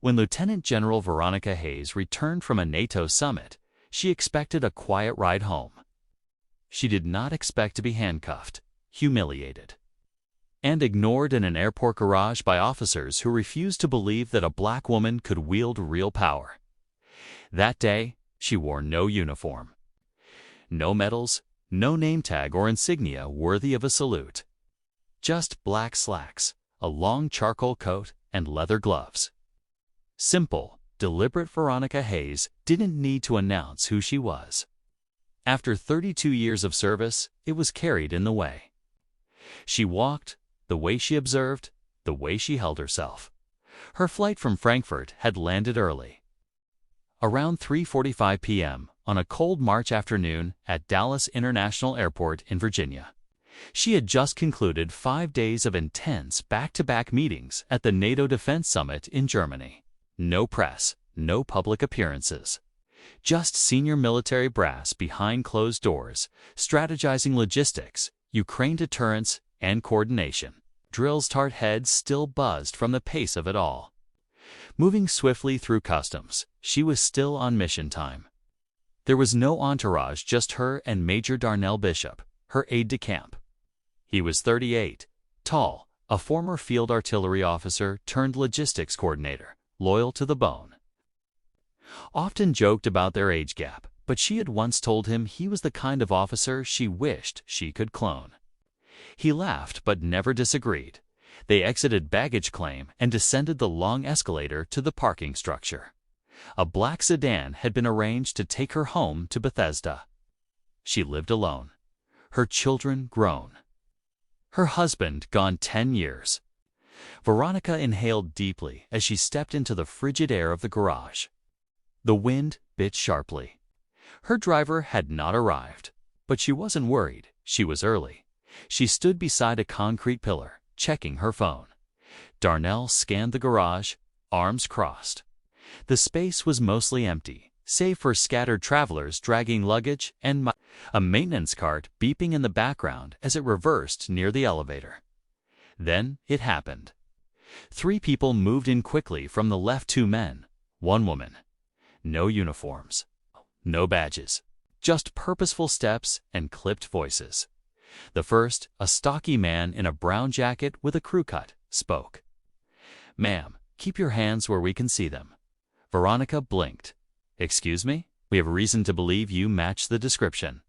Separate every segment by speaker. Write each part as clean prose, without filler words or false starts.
Speaker 1: When Lieutenant General Veronica Hayes returned from a NATO summit, she expected a quiet ride home. She did not expect to be handcuffed, humiliated, and ignored in an airport garage by officers who refused to believe that a black woman could wield real power. That day, she wore no uniform. No medals, no name tag or insignia worthy of a salute. Just black slacks, a long charcoal coat, and leather gloves. Simple, deliberate Veronica Hayes didn't need to announce who she was. After 32 years of service, it was carried in the way. She walked, the way she observed, the way she held herself. Her flight from Frankfurt had landed early. Around 3:45 p.m. on a cold March afternoon at Dallas International Airport in Virginia. She had just concluded 5 days of intense back-to-back meetings at the NATO Defense Summit in Germany. No press, no public appearances. Just senior military brass behind closed doors, strategizing logistics, Ukraine deterrence, and coordination. Drill's tart head still buzzed from the pace of it all. Moving swiftly through customs, she was still on mission time. There was no entourage, just her and Major Darnell Bishop, her aide-de-camp. He was 38, tall, a former field artillery officer turned logistics coordinator, loyal to the bone. Often joked about their age gap, but she had once told him he was the kind of officer she wished she could clone. He laughed but never disagreed. They exited baggage claim and descended the long escalator to the parking structure. A black sedan had been arranged to take her home to Bethesda. She lived alone. Her children grown. Her husband gone 10 years. Veronica inhaled deeply as she stepped into the frigid air of the garage. The wind bit sharply. Her driver had not arrived, but she wasn't worried. She was early. She stood beside a concrete pillar, checking her phone. Darnell scanned the garage, arms crossed. The space was mostly empty, save for scattered travelers dragging luggage and a maintenance cart beeping in the background as it reversed near the elevator. Then it happened. 3 people moved in quickly from the left, 2 men, 1 woman. No uniforms, no badges, just purposeful steps and clipped voices. The first, a stocky man in a brown jacket with a crew cut, spoke. "Ma'am, keep your hands where we can see them." Veronica blinked. "Excuse me? We have reason to believe you match the description."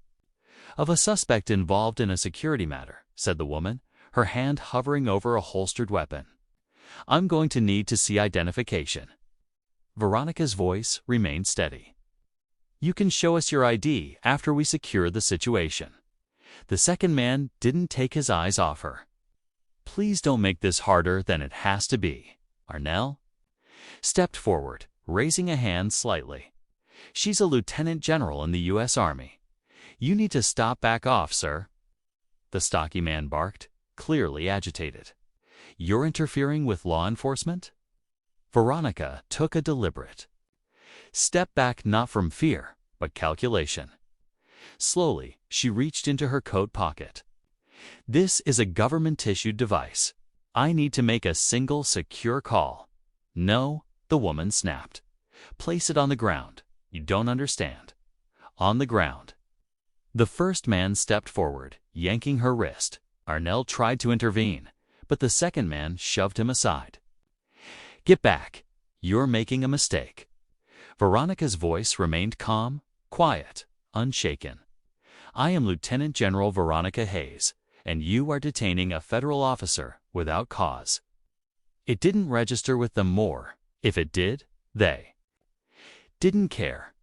Speaker 1: "Of a suspect involved in a security matter," said the woman, her hand hovering over a holstered weapon. "I'm going to need to see identification." Veronica's voice remained steady. "You can show us your ID after we secure the situation." The second man didn't take his eyes off her. "Please don't make this harder than it has to be." Arnell stepped forward, raising a hand slightly. "She's a lieutenant general in the U.S. Army. You need to back off, sir." The stocky man barked, clearly agitated. "You're interfering with law enforcement?" Veronica took a deliberate step back, not from fear, but calculation. Slowly, she reached into her coat pocket. "This is a government-issued device. I need to make a single secure call." "No," the woman snapped. "Place it on the ground. You don't understand." "On the ground." The first man stepped forward, yanking her wrist. Arnell tried to intervene, but the second man shoved him aside. "Get back. You're making a mistake." Veronica's voice remained calm, quiet, unshaken. "I am Lieutenant General Veronica Hayes, and you are detaining a federal officer without cause." It didn't register with them more. If it did, they didn't care.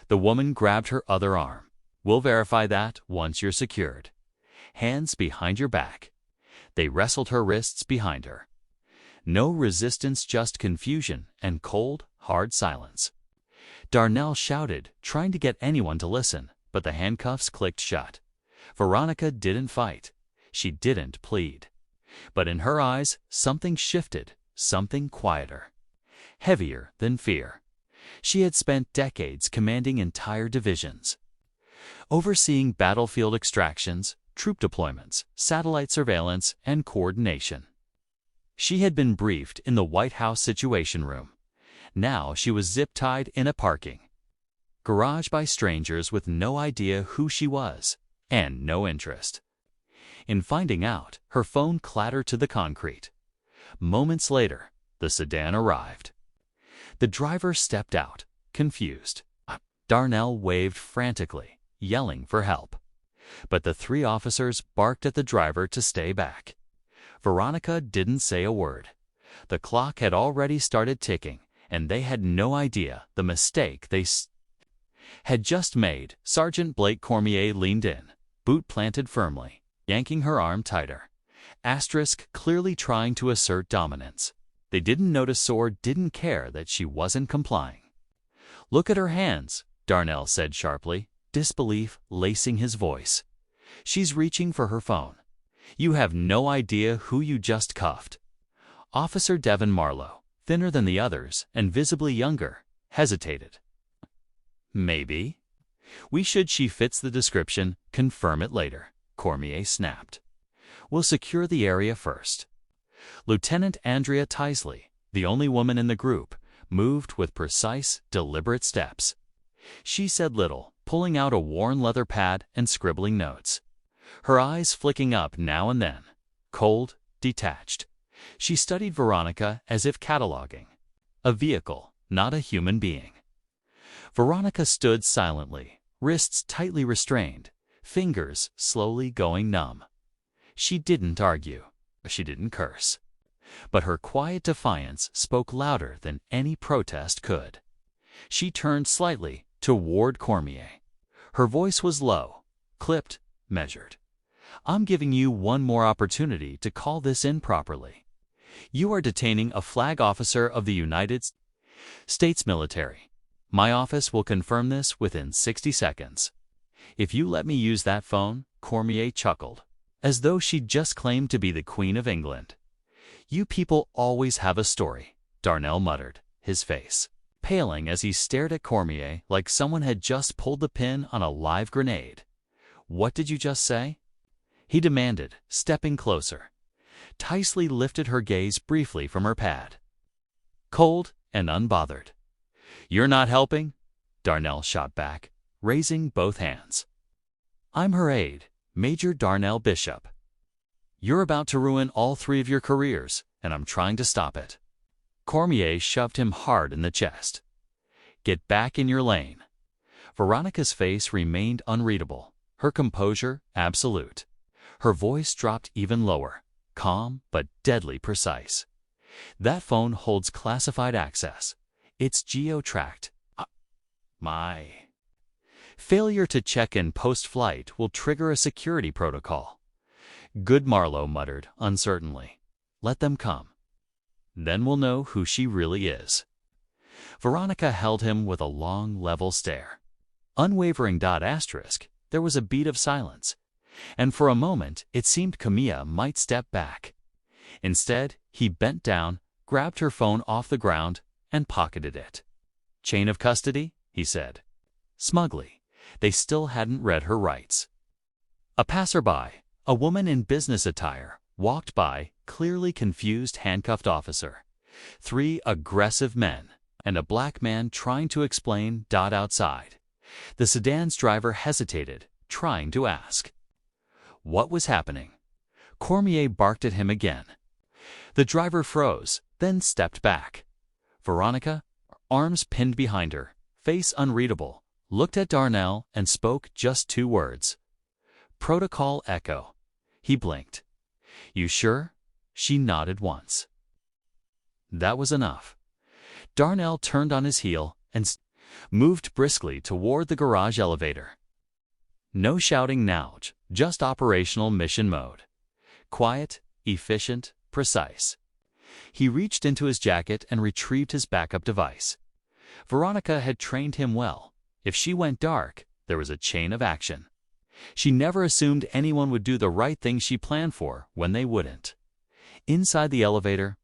Speaker 1: The woman grabbed her other arm. "We'll verify that once you're secured. Hands behind your back." They wrestled her wrists behind her. No resistance, just confusion and cold, hard silence. Darnell shouted, trying to get anyone to listen, but the handcuffs clicked shut. Veronica didn't fight. She didn't plead. But in her eyes, something shifted, something quieter, heavier than fear. She had spent decades commanding entire divisions, overseeing battlefield extractions, troop deployments, satellite surveillance, and coordination. She had been briefed in the White House Situation Room. Now she was zip-tied in a parking garage by strangers with no idea who she was and no interest in finding out. Her phone clattered to the concrete. Moments later, the sedan arrived. The driver stepped out, confused. Darnell waved frantically, yelling for help. But the three officers barked at the driver to stay back. Veronica didn't say a word. The clock had already started ticking, and they had no idea the mistake they had just made. Sergeant Blake Cormier leaned in, boot planted firmly, yanking her arm tighter. Asterisk clearly trying to assert dominance. They didn't notice Sword didn't care that she wasn't complying. "Look at her hands," Darnell said sharply, disbelief lacing his voice. "She's reaching for her phone. You have no idea who you just cuffed." Officer Devin Marlowe, thinner than the others and visibly younger, hesitated. "Maybe. We should. She fits the description. Confirm it later," Cormier snapped. "We'll secure the area first." Lieutenant Andrea Tisley, the only woman in the group, moved with precise, deliberate steps. She said little, pulling out a worn leather pad and scribbling notes. Her eyes flicking up now and then, cold, detached. She studied Veronica as if cataloging a vehicle, not a human being. Veronica stood silently, wrists tightly restrained, fingers slowly going numb. She didn't argue. She didn't curse. But her quiet defiance spoke louder than any protest could. She turned slightly toward Cormier. Her voice was low, clipped, measured. "I'm giving you one more opportunity to call this in properly. You are detaining a flag officer of the United States military. My office will confirm this within 60 seconds. If you let me use that phone," Cormier chuckled, as though she'd just claimed to be the Queen of England. "You people always have a story," Darnell muttered, his face paling as he stared at Cormier like someone had just pulled the pin on a live grenade. "What did you just say?" he demanded, stepping closer. Tisley lifted her gaze briefly from her pad. Cold and unbothered. "You're not helping?" Darnell shot back, raising both hands. "I'm her aide, Major Darnell Bishop. You're about to ruin all three of your careers, and I'm trying to stop it." Cormier shoved him hard in the chest. "Get back in your lane." Veronica's face remained unreadable, her composure absolute. Her voice dropped even lower, calm but deadly precise. "That phone holds classified access. It's geo-tracked. My failure to check in post-flight will trigger a security protocol." "Good," Marlowe muttered uncertainly. "Let them come. Then we'll know who she really is." Veronica held him with a long, level stare. Unwavering. Asterisk, there was a beat of silence, and for a moment it seemed Camilla might step back. Instead, he bent down, grabbed her phone off the ground, and pocketed it. "Chain of custody," he said. Smugly, they still hadn't read her rights. A passerby, a woman in business attire, walked by, clearly confused handcuffed officer. Three aggressive men, and a black man trying to explain. Outside. The sedan's driver hesitated, trying to ask what was happening. Cormier barked at him again. The driver froze, then stepped back. Veronica, arms pinned behind her, face unreadable, looked at Darnell and spoke just two words. "Protocol Echo." He blinked. "You sure?" She nodded once. That was enough. Darnell turned on his heel and moved briskly toward the garage elevator. No shouting now, just operational mission mode. Quiet, efficient, precise. He reached into his jacket and retrieved his backup device. Veronica had trained him well. If she went dark, there was a chain of action. She never assumed anyone would do the right thing she planned for when they wouldn't. Inside the elevator,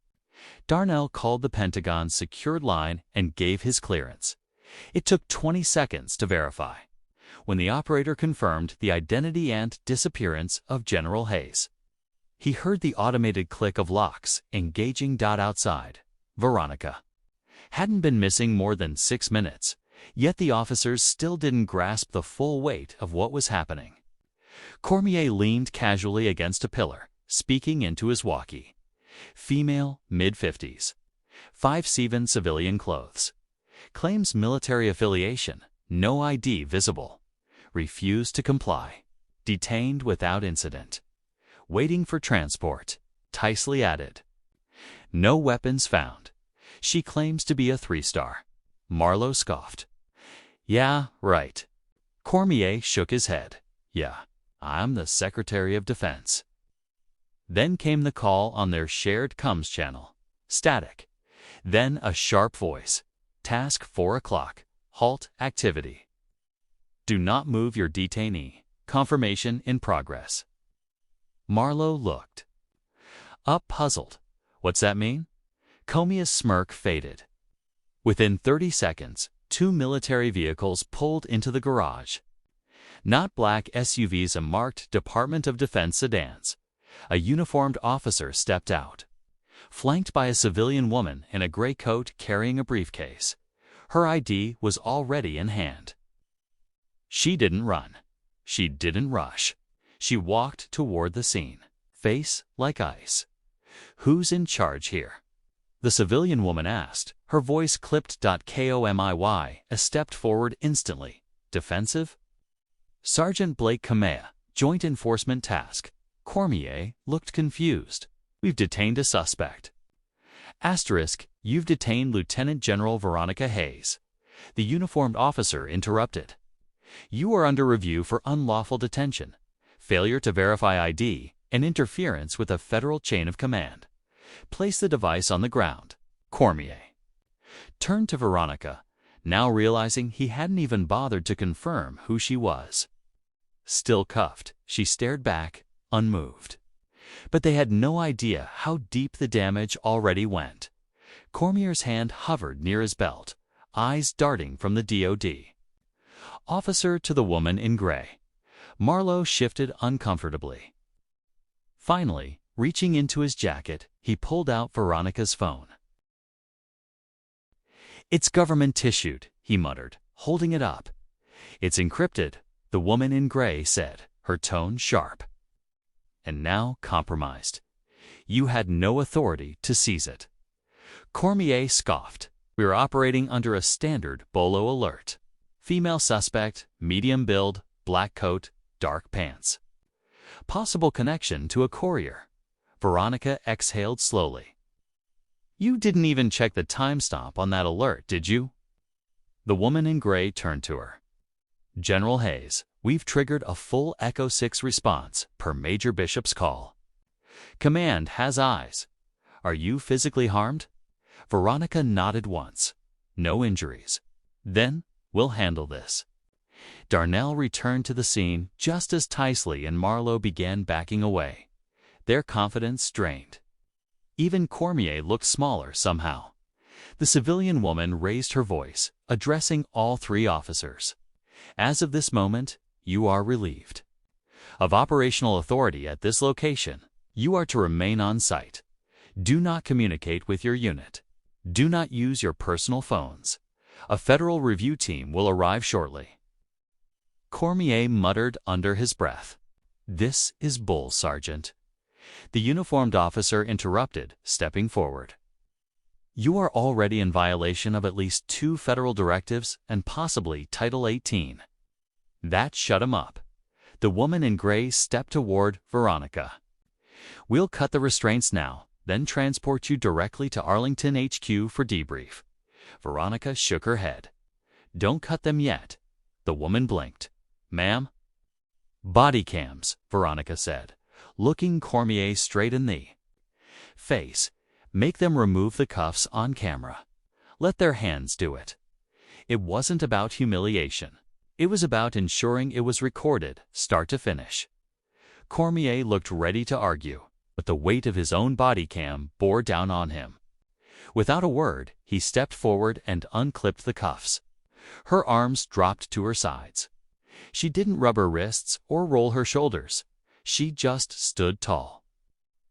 Speaker 1: Darnell called the Pentagon's secured line and gave his clearance. It took 20 seconds to verify, when the operator confirmed the identity and disappearance of General Hayes. He heard the automated click of locks engaging. Outside, Veronica hadn't been missing more than 6 minutes, yet the officers still didn't grasp the full weight of what was happening. Cormier leaned casually against a pillar, speaking into his walkie. Female, mid-50s. 5'7" civilian clothes. Claims military affiliation, no ID visible. Refused to comply. Detained without incident. Waiting for transport. Ticely added. No weapons found. She claims to be a 3-star. Marlowe scoffed. Yeah, right. Cormier shook his head. Yeah, I'm the Secretary of Defense. Then came the call on their shared comms channel. Static. Then a sharp voice. Task 4 o'clock. Halt activity. Do not move your detainee. Confirmation in progress. Marlowe looked up, puzzled. What's that mean? Cormier's smirk faded. Within 30 seconds, 2 military vehicles pulled into the garage. Not black SUVs, a marked Department of Defense sedans. A uniformed officer stepped out, flanked by a civilian woman in a gray coat carrying a briefcase. Her ID was already in hand. She didn't run. She didn't rush. She walked toward the scene, face like ice. Who's in charge here? The civilian woman asked, her voice clipped. Komiy stepped forward instantly. Defensive? Sergeant Blake Kamea, Joint Enforcement Task. Cormier looked confused. We've detained a suspect. Asterisk, you've detained Lieutenant General Veronica Hayes. The uniformed officer interrupted. You are under review for unlawful detention, failure to verify ID, and interference with a federal chain of command. Place the device on the ground. Cormier turned to Veronica, now realizing he hadn't even bothered to confirm who she was. Still cuffed, she stared back, unmoved. But they had no idea how deep the damage already went. Cormier's hand hovered near his belt, eyes darting from the DOD. Officer to the woman in gray. Marlowe shifted uncomfortably. Finally, reaching into his jacket, he pulled out Veronica's phone. It's government-issued, he muttered, holding it up. It's encrypted, the woman in gray said, her tone sharp. And now compromised. You had no authority to seize it. Cormier scoffed. We are operating under a standard BOLO alert. Female suspect, medium build, black coat, dark pants. Possible connection to a courier. Veronica exhaled slowly. You didn't even check the timestamp on that alert, did you? The woman in gray turned to her. General Hayes, we've triggered a full Echo 6 response per Major Bishop's call. Command has eyes. Are you physically harmed? Veronica nodded once. No injuries. Then we'll handle this. Darnell returned to the scene just as Tisley and Marlowe began backing away, their confidence strained. Even Cormier looked smaller somehow. The civilian woman raised her voice, addressing all 3 officers. As of this moment, you are relieved of operational authority at this location. You are to remain on site. Do not communicate with your unit. Do not use your personal phones. A federal review team will arrive shortly. Cormier muttered under his breath. This is bull, Sergeant. The uniformed officer interrupted, stepping forward. You are already in violation of at least 2 federal directives and possibly Title 18. That shut him up. The woman in gray stepped toward Veronica. We'll cut the restraints now, then transport you directly to Arlington HQ for debrief. Veronica shook her head. Don't cut them yet. The woman blinked. Ma'am? Body cams, Veronica said, looking Cormier straight in the face. Make them remove the cuffs on camera. Let their hands do it. It wasn't about humiliation. It was about ensuring it was recorded, start to finish. Cormier looked ready to argue, but the weight of his own body cam bore down on him. Without a word, he stepped forward and unclipped the cuffs. Her arms dropped to her sides. She didn't rub her wrists or roll her shoulders. She just stood tall.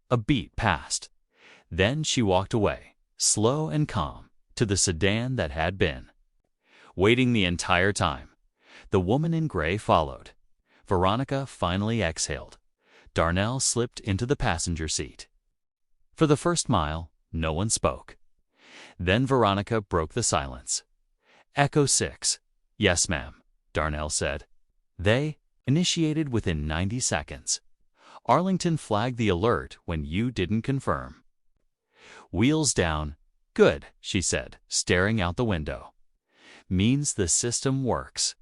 Speaker 1: A beat passed. Then she walked away, slow and calm, to the sedan that had been. Waiting the entire time, the woman in gray followed. Veronica finally exhaled. Darnell slipped into the passenger seat. For the first mile, no one spoke. Then Veronica broke the silence. Echo 6. Yes, ma'am, Darnell said. They initiated within 90 seconds. Arlington flagged the alert when you didn't confirm. Wheels down. Good, she said, staring out the window. Means the system works.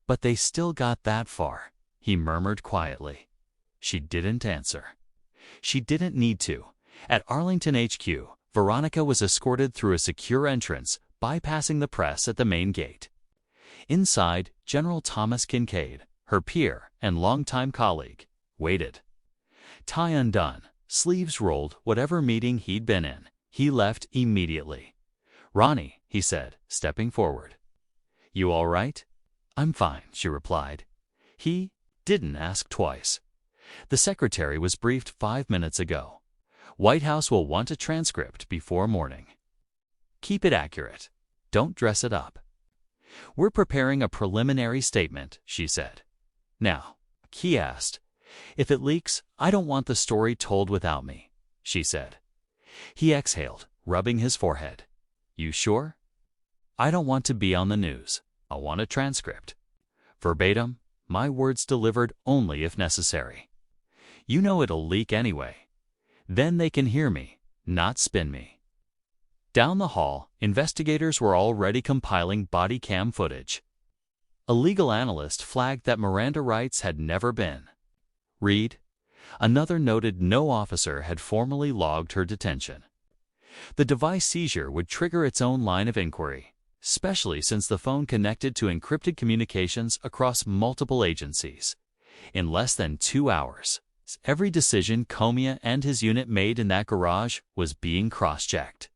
Speaker 1: But they still got that far, he murmured quietly. She didn't answer. She didn't need to. At Arlington HQ, Veronica was escorted through a secure entrance, bypassing the press at the main gate. Inside, General Thomas Kincaid, her peer and longtime colleague, waited. Tie undone, sleeves rolled, whatever meeting he'd been in, he left immediately. "Ronnie," he said, stepping forward. "You all right?" "I'm fine," she replied. He didn't ask twice. The secretary was briefed 5 minutes ago. White House will want a transcript before morning. Keep it accurate. Don't dress it up. "We're preparing a preliminary statement," she said. "Now," he asked, "if it leaks, I don't want the story told without me," she said. He exhaled, rubbing his forehead. "You sure?" "I don't want to be on the news. I want a transcript. Verbatim, my words delivered only if necessary. You know it'll leak anyway. Then they can hear me, not spin me." Down the hall, investigators were already compiling body cam footage. A legal analyst flagged that Miranda rights had never been. Read. Another noted no officer had formally logged her detention. The device seizure would trigger its own line of inquiry, especially since the phone connected to encrypted communications across multiple agencies. In less than 2 hours, every decision Comey and his unit made in that garage was being cross-checked.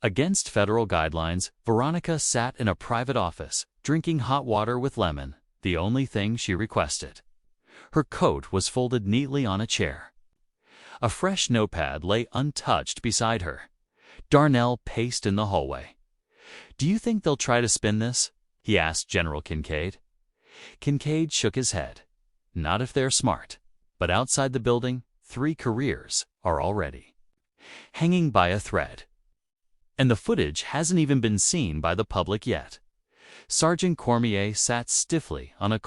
Speaker 1: Against federal guidelines, Veronica sat in a private office, drinking hot water with lemon, the only thing she requested. Her coat was folded neatly on a chair. A fresh notepad lay untouched beside her. Darnell paced in the hallway. "Do you think they'll try to spin this?" he asked General Kincaid. Kincaid shook his head. "Not if they're smart. But outside the building, 3 careers are already hanging by a thread. And the footage hasn't even been seen by the public yet." Sergeant Cormier sat stiffly on a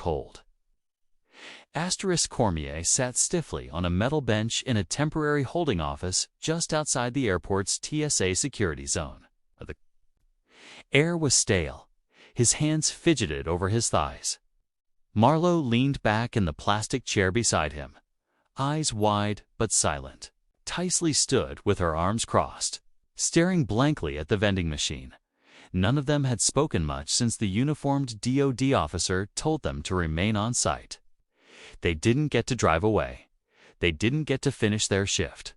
Speaker 1: Cormier sat stiffly on a metal bench in a temporary holding office just outside the airport's TSA security zone. The air was stale. His hands fidgeted over his thighs. Marlowe leaned back in the plastic chair beside him, eyes wide but silent. Tisley stood with her arms crossed, staring blankly at the vending machine. None of them had spoken much since the uniformed DOD officer told them to remain on site. They didn't get to drive away. They didn't get to finish their shift.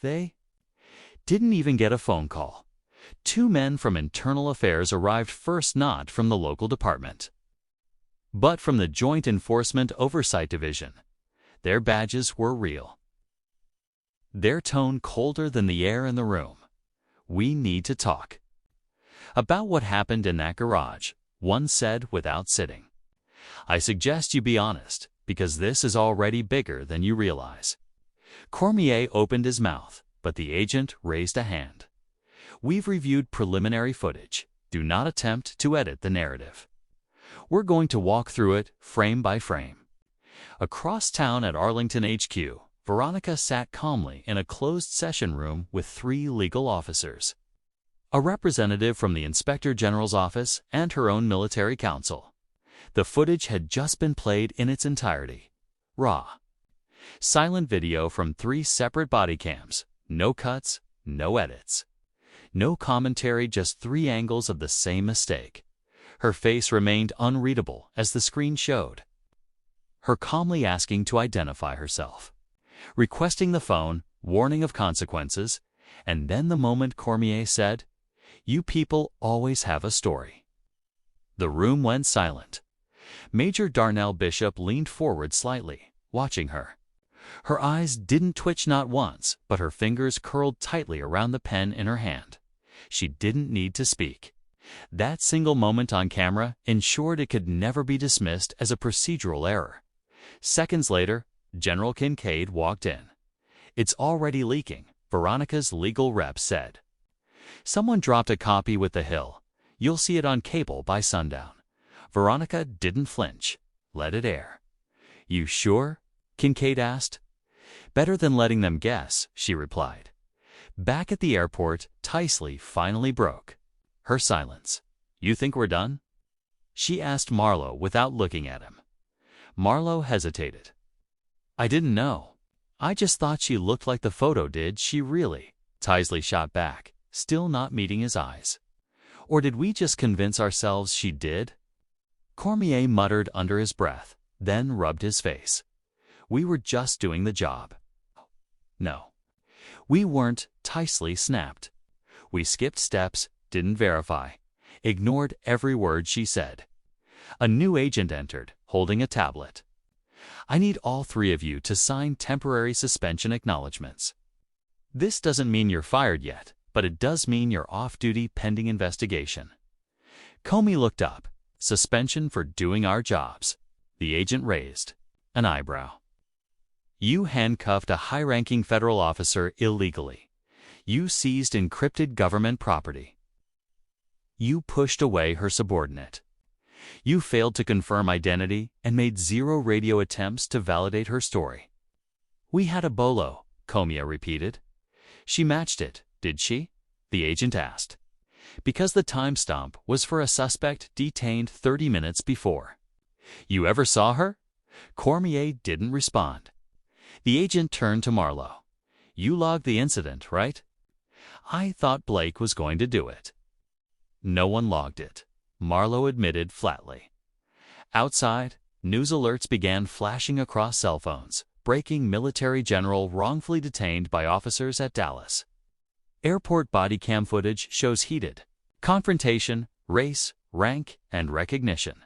Speaker 1: They didn't even get a phone call. 2 men from Internal Affairs arrived first, not from the local department, but from the Joint Enforcement Oversight Division. Their badges were real. Their tone colder than the air in the room. "We need to talk about what happened in that garage," one said without sitting. "I suggest you be honest, because this is already bigger than you realize." Cormier opened his mouth, but the agent raised a hand. "We've reviewed preliminary footage. Do not attempt to edit the narrative. We're going to walk through it frame by frame." Across town at Arlington HQ, Veronica sat calmly in a closed session room with 3 legal officers, a representative from the Inspector General's office, and her own military counsel. The footage had just been played in its entirety. Raw. Silent video from 3 separate body cams. No cuts, no edits. No commentary, just 3 angles of the same mistake. Her face remained unreadable as the screen showed. Her calmly asking to identify herself, requesting the phone, warning of consequences, and then the moment Cormier said, "You people always have a story." The room went silent. Major Darnell Bishop leaned forward slightly, watching her. Her eyes didn't twitch not once, but her fingers curled tightly around the pen in her hand. She didn't need to speak. That single moment on camera ensured it could never be dismissed as a procedural error. Seconds later, General Kincaid walked in. "It's already leaking," Veronica's legal rep said. "Someone dropped a copy with the Hill. You'll see it on cable by sundown." Veronica didn't flinch. "Let it air." "You sure?" Kincaid asked. "Better than letting them guess," she replied. Back at the airport, Tisley finally broke her silence. "You think we're done?" she asked Marlowe without looking at him. Marlowe hesitated. "I didn't know. I just thought she looked like the photo did. She really?" Tisley shot back, still not meeting his eyes. "Or did we just convince ourselves she did?" Cormier muttered under his breath, then rubbed his face. "We were just doing the job." "No. We weren't," Tisley snapped. "We skipped steps, didn't verify, ignored every word she said." A new agent entered, holding a tablet. "I need all three of you to sign temporary suspension acknowledgments. This doesn't mean you're fired yet, but it does mean you're off-duty pending investigation." Comey looked up. "Suspension for doing our jobs." The agent raised an eyebrow. "You handcuffed a high-ranking federal officer illegally. You seized encrypted government property. You pushed away her subordinate. You failed to confirm identity and made 0 radio attempts to validate her story." "We had a bolo," Comey repeated. "She matched it, did she?" the agent asked. "Because the timestamp was for a suspect detained 30 minutes before." "You ever saw her?" Cormier didn't respond. The agent turned to Marlowe. "You logged the incident, right?" "I thought Blake was going to do it." "No one logged it," Marlowe admitted flatly. Outside, news alerts began flashing across cell phones. "Breaking: military general wrongfully detained by officers at Dallas." Airport body cam footage shows heated confrontation, race, rank, and recognition.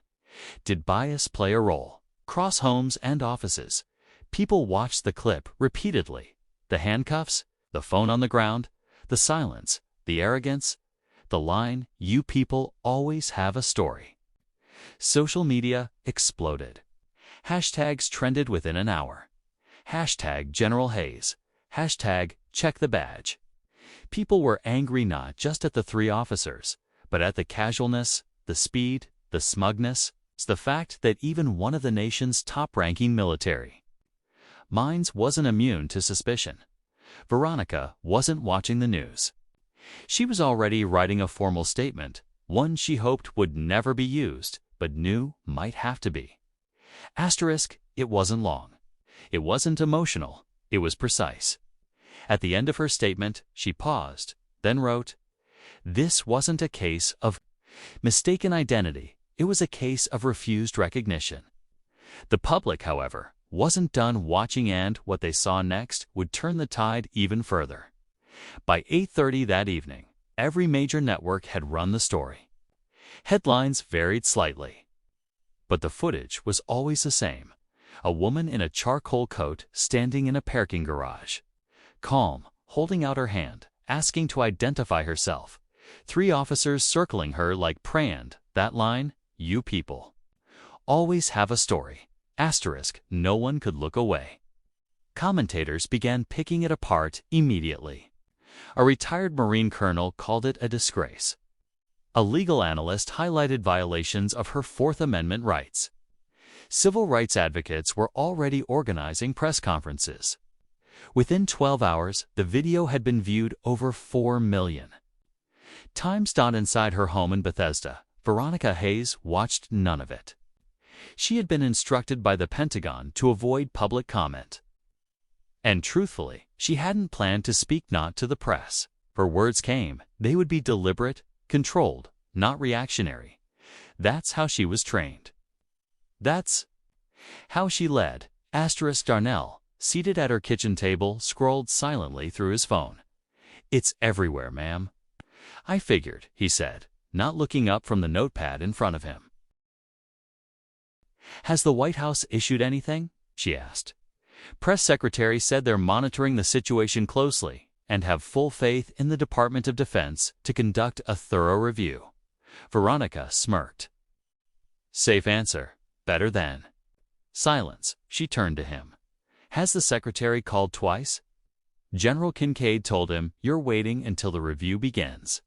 Speaker 1: Did bias play a role? Cross homes and offices. People watched the clip repeatedly. The handcuffs, the phone on the ground, the silence, the arrogance, the line, "You people always have a story." Social media exploded. Hashtags trended within an hour. Hashtag General Hayes. Hashtag Check the Badge. People were angry not just at the 3 officers, but at the casualness, the speed, the smugness, the fact that even one of the nation's top-ranking military minds wasn't immune to suspicion. Veronica wasn't watching the news. She was already writing a formal statement, one she hoped would never be used, but knew might have to be. Asterisk, it wasn't long. It wasn't emotional. It was precise. At the end of her statement, she paused, then wrote, "This wasn't a case of mistaken identity. It was a case of refused recognition." The public, however, wasn't done watching, and what they saw next would turn the tide even further. By 8:30 that evening, every major network had run the story. Headlines varied slightly, but the footage was always the same. A woman in a charcoal coat standing in a parking garage. Calm, holding out her hand, asking to identify herself. 3 officers circling her like praying. That line, "You people always have a story." Asterisk, no one could look away. Commentators began picking it apart immediately. A retired Marine colonel called it a disgrace. A legal analyst highlighted violations of her Fourth Amendment rights. Civil rights advocates were already organizing press conferences. Within 12 hours, the video had been viewed over 4 million. Times. Inside her home in Bethesda, Veronica Hayes watched none of it. She had been instructed by the Pentagon to avoid public comment. And truthfully, she hadn't planned to speak not to the press. Her words came, they would be deliberate, controlled, not reactionary. That's how she was trained. That's how she led. Asterisk Darnell, seated at her kitchen table, scrolled silently through his phone. "It's everywhere, ma'am." "I figured," he said, not looking up from the notepad in front of him. "Has the White House issued anything?" she asked. "Press secretary said they're monitoring the situation closely. and have full faith in the Department of Defense to conduct a thorough review. Veronica smirked. Safe answer. Better than. Silence. She turned to him. Has the secretary called twice? General Kincaid told him, you're waiting until the review begins.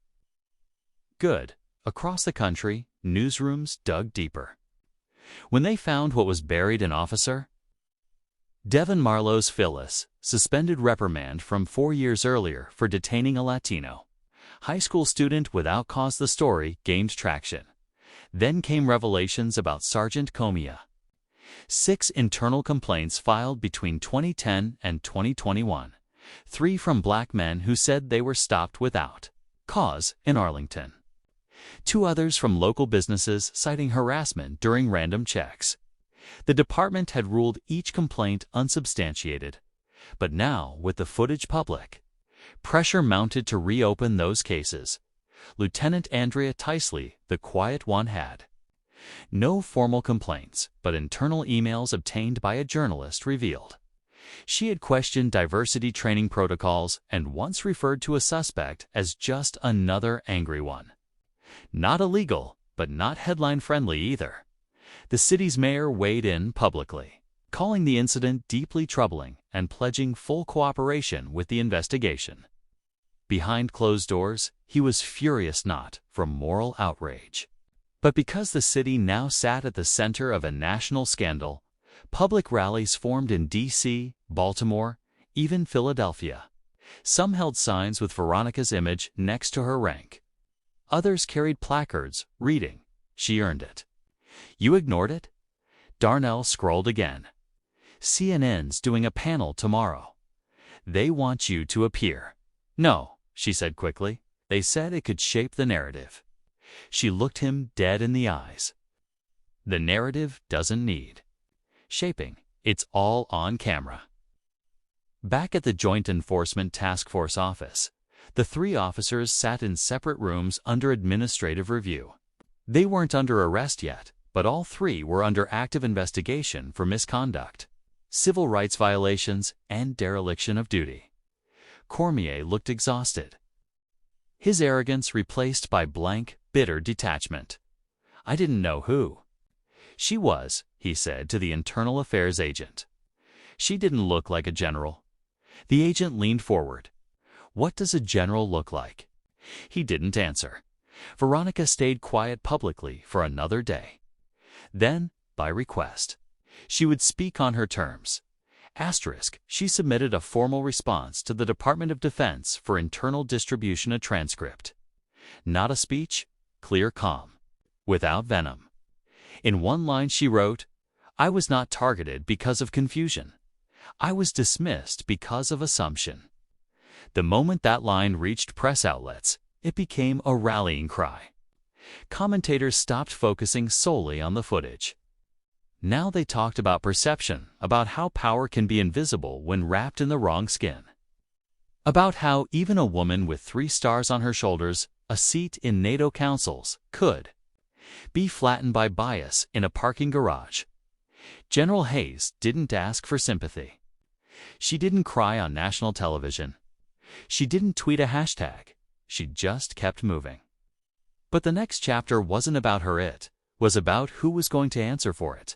Speaker 1: Good. Across the country, newsrooms dug deeper. When they found what was buried in Officer Devin Marlowe's Phyllis, suspended reprimand from 4 years earlier for detaining a Latino high school student without cause, the story gained traction. Then came revelations about Sergeant Comia. 6 internal complaints filed between 2010 and 2021. 3 from black men who said they were stopped without cause in Arlington. 2 others from local businesses citing harassment during random checks. The department had ruled each complaint unsubstantiated. But now, with the footage public, pressure mounted to reopen those cases. Lieutenant Andrea Tisley, the quiet one, had no formal complaints, but internal emails obtained by a journalist revealed she had questioned diversity training protocols and once referred to a suspect as just another angry one. Not illegal, but not headline-friendly either. The city's mayor weighed in publicly, calling the incident deeply troubling and pledging full cooperation with the investigation. Behind closed doors, he was furious not from moral outrage, but because the city now sat at the center of a national scandal. Public rallies formed in D.C., Baltimore, even Philadelphia. Some held signs with Veronica's image next to her rank. Others carried placards, reading, "She earned it." "You ignored it?" Darnell scrolled again. "CNN's doing a panel tomorrow. They want you to appear." "No," she said quickly. "They said it could shape the narrative." She looked him dead in the eyes. "The narrative doesn't need shaping. It's all on camera." Back at the Joint Enforcement Task Force office, the 3 officers sat in separate rooms under administrative review. They weren't under arrest yet, but all 3 were under active investigation for misconduct, civil rights violations, and dereliction of duty. Cormier looked exhausted, his arrogance replaced by blank, bitter detachment. "I didn't know who she was," he said to the internal affairs agent. "She didn't look like a general." The agent leaned forward. "What does a general look like?" He didn't answer. Veronica stayed quiet publicly for another day. Then, by request, she would speak on her terms. She submitted a formal response to the Department of Defense for internal distribution, a transcript. Not a speech, clear calm, without venom. In one line she wrote, "I was not targeted because of confusion. I was dismissed because of assumption." The moment that line reached press outlets, it became a rallying cry. Commentators stopped focusing solely on the footage. Now they talked about perception, about how power can be invisible when wrapped in the wrong skin. About how even a woman with 3 stars on her shoulders, a seat in NATO councils, could be flattened by bias in a parking garage. General Hayes didn't ask for sympathy. She didn't cry on national television. She didn't tweet a hashtag. She just kept moving. But the next chapter wasn't about her, it was about who was going to answer for it.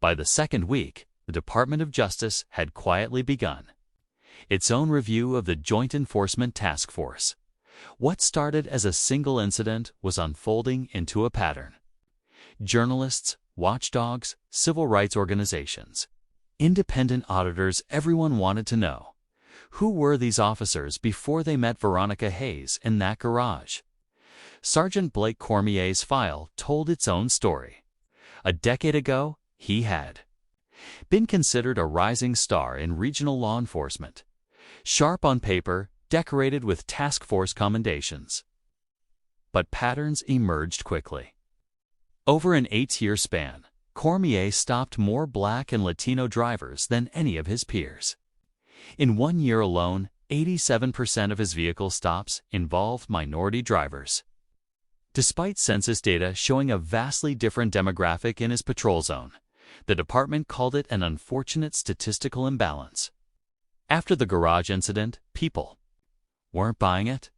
Speaker 1: By the second week, the Department of Justice had quietly begun its own review of the Joint Enforcement Task Force. What started as a single incident was unfolding into a pattern. Journalists, watchdogs, civil rights organizations, independent auditors, everyone wanted to know, who were these officers before they met Veronica Hayes in that garage? Sergeant Blake Cormier's file told its own story. A decade ago, he had been considered a rising star in regional law enforcement, sharp on paper, decorated with task force commendations. But patterns emerged quickly. Over an 8-year span, Cormier stopped more Black and Latino drivers than any of his peers. In 1 year alone, 87% of his vehicle stops involved minority drivers. Despite census data showing a vastly different demographic in his patrol zone, the department called it an unfortunate statistical imbalance. After the garage incident, people weren't buying it?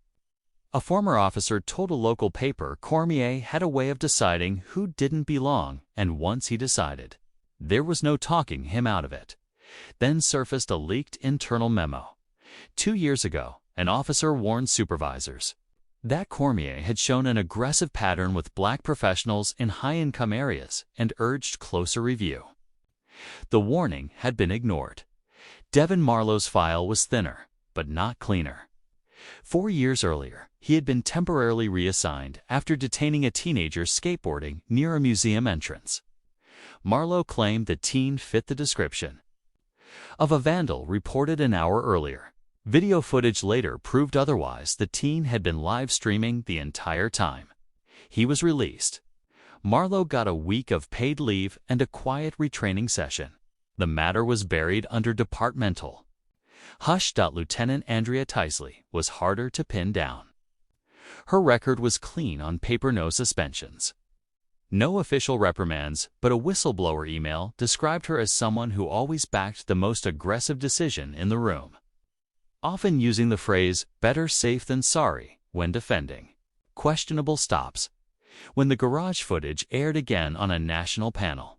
Speaker 1: A former officer told a local paper Cormier had a way of deciding who didn't belong, and once he decided, there was no talking him out of it. Then surfaced a leaked internal memo. 2 years ago, an officer warned supervisors that Cormier had shown an aggressive pattern with black professionals in high-income areas and urged closer review. The warning had been ignored. Devin Marlowe's file was thinner, but not cleaner. 4 years earlier, he had been temporarily reassigned after detaining a teenager skateboarding near a museum entrance. Marlowe claimed the teen fit the description of a vandal reported an hour earlier. Video footage later proved otherwise. The teen had been live streaming the entire time. He was released. Marlowe got a week of paid leave and a quiet retraining session. The matter was buried under departmental hush. Lieutenant Andrea Tisley was harder to pin down. Her record was clean on paper: no suspensions, no official reprimands, but a whistleblower email described her as someone who always backed the most aggressive decision in the room, often using the phrase "better safe than sorry" when defending questionable stops. When the garage footage aired again on a national panel,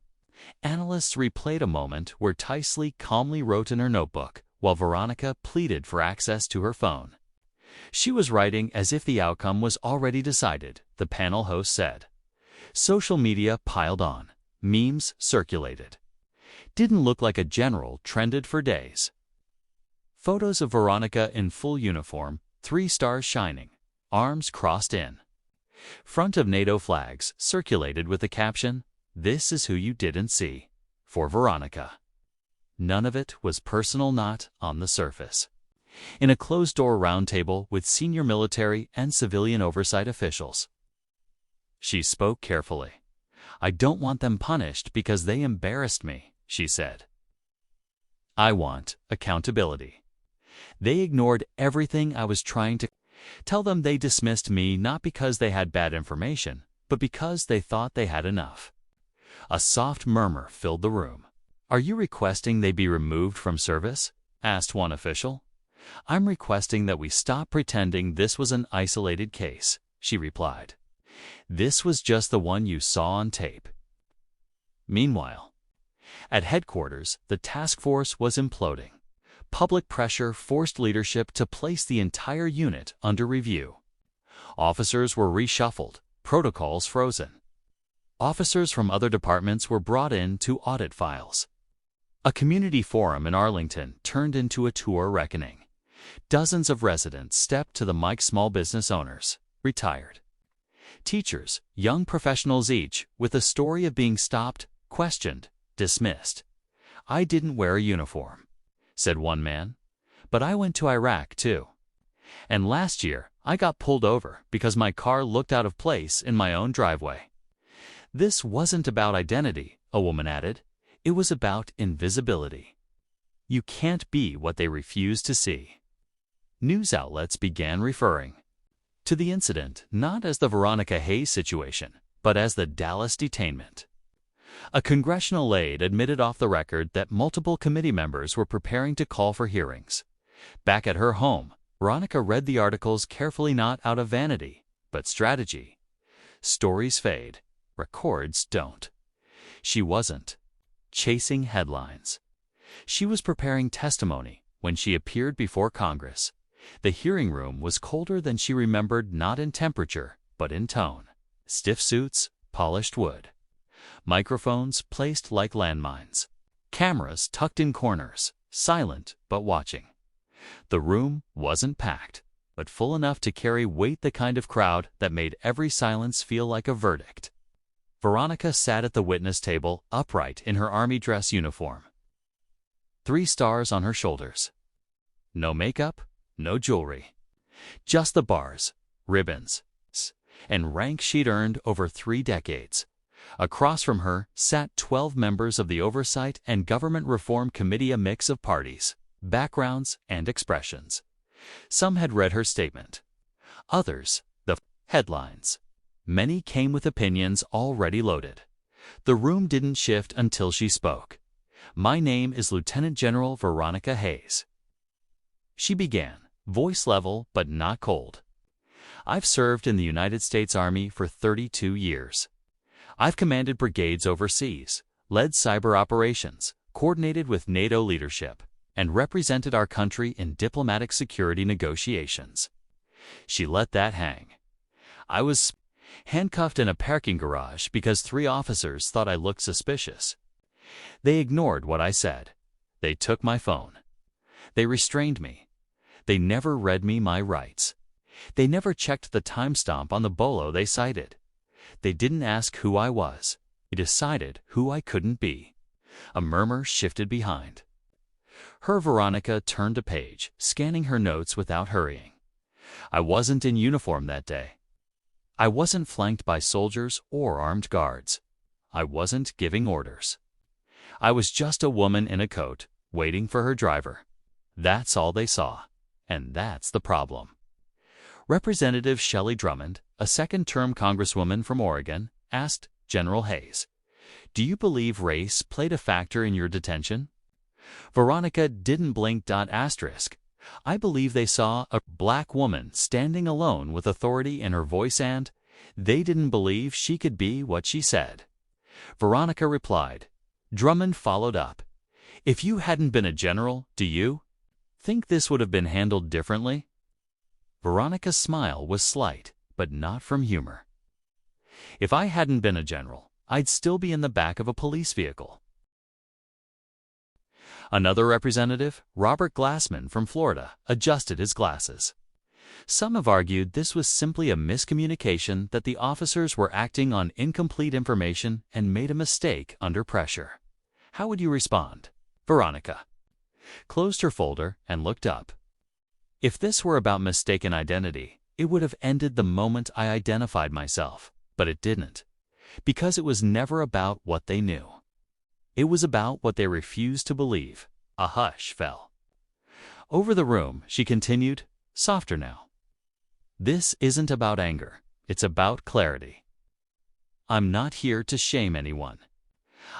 Speaker 1: analysts replayed a moment where Tisley calmly wrote in her notebook while Veronica pleaded for access to her phone. She was writing as if the outcome was already decided, the panel host said. Social media piled on. Memes circulated. Didn't look like a general trended for days. Photos of Veronica in full uniform, 3 stars shining, arms crossed in front of NATO flags, circulated with the caption, "This is who you didn't see." For Veronica, none of it was personal, not on the surface. In a closed-door roundtable with senior military and civilian oversight officials, she spoke carefully. "I don't want them punished because they embarrassed me," she said. "I want accountability. They ignored everything I was trying to tell them. They dismissed me not because they had bad information, but because they thought they had enough." A soft murmur filled the room. "Are you requesting they be removed from service?" asked one official. "I'm requesting that we stop pretending this was an isolated case," she replied. "This was just the one you saw on tape." Meanwhile, at headquarters, the task force was imploding. Public pressure forced leadership to place the entire unit under review. Officers were reshuffled, protocols frozen. Officers from other departments were brought in to audit files. A community forum in Arlington turned into a tour reckoning. Dozens of residents stepped to the mic. Small business owners, retired teachers, young professionals, each with a story of being stopped, questioned, dismissed. "I didn't wear a uniform," said one man, "but I went to Iraq too. And last year I got pulled over because my car looked out of place in my own driveway." This wasn't about identity, a woman added. It was about invisibility. You can't be what they refuse to see. News outlets began referring to the incident not as the Veronica Hayes situation, but as the Dallas detainment. A congressional aide admitted off the record that multiple committee members were preparing to call for hearings. Back at her home, Veronica read the articles carefully, not out of vanity, but strategy. Stories fade, records don't. She wasn't chasing headlines. She was preparing testimony when she appeared before Congress. The hearing room was colder than she remembered, not in temperature, but in tone. Stiff suits, polished wood. Microphones placed like landmines. Cameras tucked in corners, silent but watching. The room wasn't packed, but full enough to carry weight, the kind of crowd that made every silence feel like a verdict. Veronica sat at the witness table, upright in her army dress uniform. 3 stars on her shoulders. No makeup, no jewelry. Just the bars, ribbons, and rank she'd earned over 3 decades. Across from her sat 12 members of the Oversight and Government Reform Committee, a mix of parties, backgrounds, and expressions. Some had read her statement. Others, the headlines. Many came with opinions already loaded. The room didn't shift until she spoke. "My name is Lieutenant General Veronica Hayes," she began, voice level but not cold. I've served in the United States Army for 32 years. I've commanded brigades overseas, led cyber operations, coordinated with NATO leadership, and represented our country in diplomatic security negotiations. She let that hang. I was handcuffed in a parking garage because 3 officers thought I looked suspicious. They ignored what I said. They took my phone. They restrained me. They never read me my rights. They never checked the timestamp on the bolo they cited. They didn't ask who I was. They decided who I couldn't be. A murmur shifted behind. Her Veronica turned a page, scanning her notes without hurrying. I wasn't in uniform that day. I wasn't flanked by soldiers or armed guards. I wasn't giving orders. I was just a woman in a coat, waiting for her driver. That's all they saw, and that's the problem. Representative Shelley Drummond, a second-term congresswoman from Oregon, asked General Hayes, "Do you believe race played a factor in your detention?" Veronica didn't blink. I believe they saw a black woman standing alone with authority in her voice, and they didn't believe she could be what she said. Veronica replied. Drummond followed up. "If you hadn't been a general, do you think this would have been handled differently?" Veronica's smile was slight, but not from humor. "If I hadn't been a general, I'd still be in the back of a police vehicle." Another representative, Robert Glassman from Florida, adjusted his glasses. Some have argued this was simply a miscommunication, that the officers were acting on incomplete information and made a mistake under pressure. How would you respond? Veronica closed her folder and looked up. "If this were about mistaken identity, it would have ended the moment I identified myself, but it didn't, because it was never about what they knew. It was about what they refused to believe." A hush fell over the room. She continued, softer now. "This isn't about anger. It's about clarity. I'm not here to shame anyone.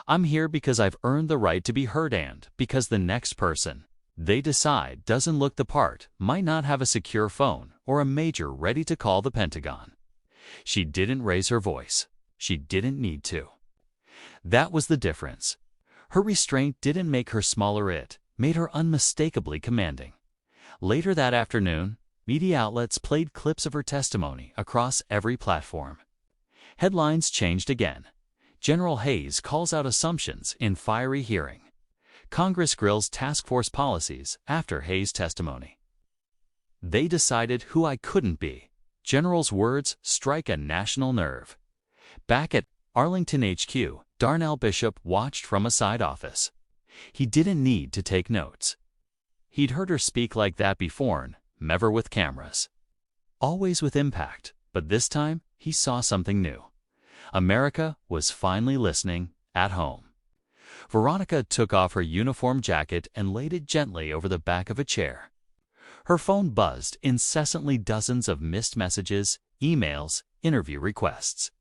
Speaker 1: I'm here because I've earned the right to be heard, and because the next person they decide doesn't look the part, might not have a secure phone or a major ready to call the Pentagon." She didn't raise her voice. She didn't need to. That was the difference. Her restraint didn't make her smaller, it made her unmistakably commanding. Later that afternoon, media outlets played clips of her testimony across every platform. Headlines changed again. General Hayes calls out assumptions in fiery hearing. Congress grills task force policies after Hayes' testimony. "They decided who I couldn't be." General's words strike a national nerve. Back at Arlington HQ, Darnell Bishop watched from a side office. He didn't need to take notes. He'd heard her speak like that before, never with cameras. Always with impact, but this time he saw something new. America was finally listening at home. Veronica took off her uniform jacket and laid it gently over the back of a chair. Her phone buzzed incessantly, dozens of missed messages, emails, interview requests.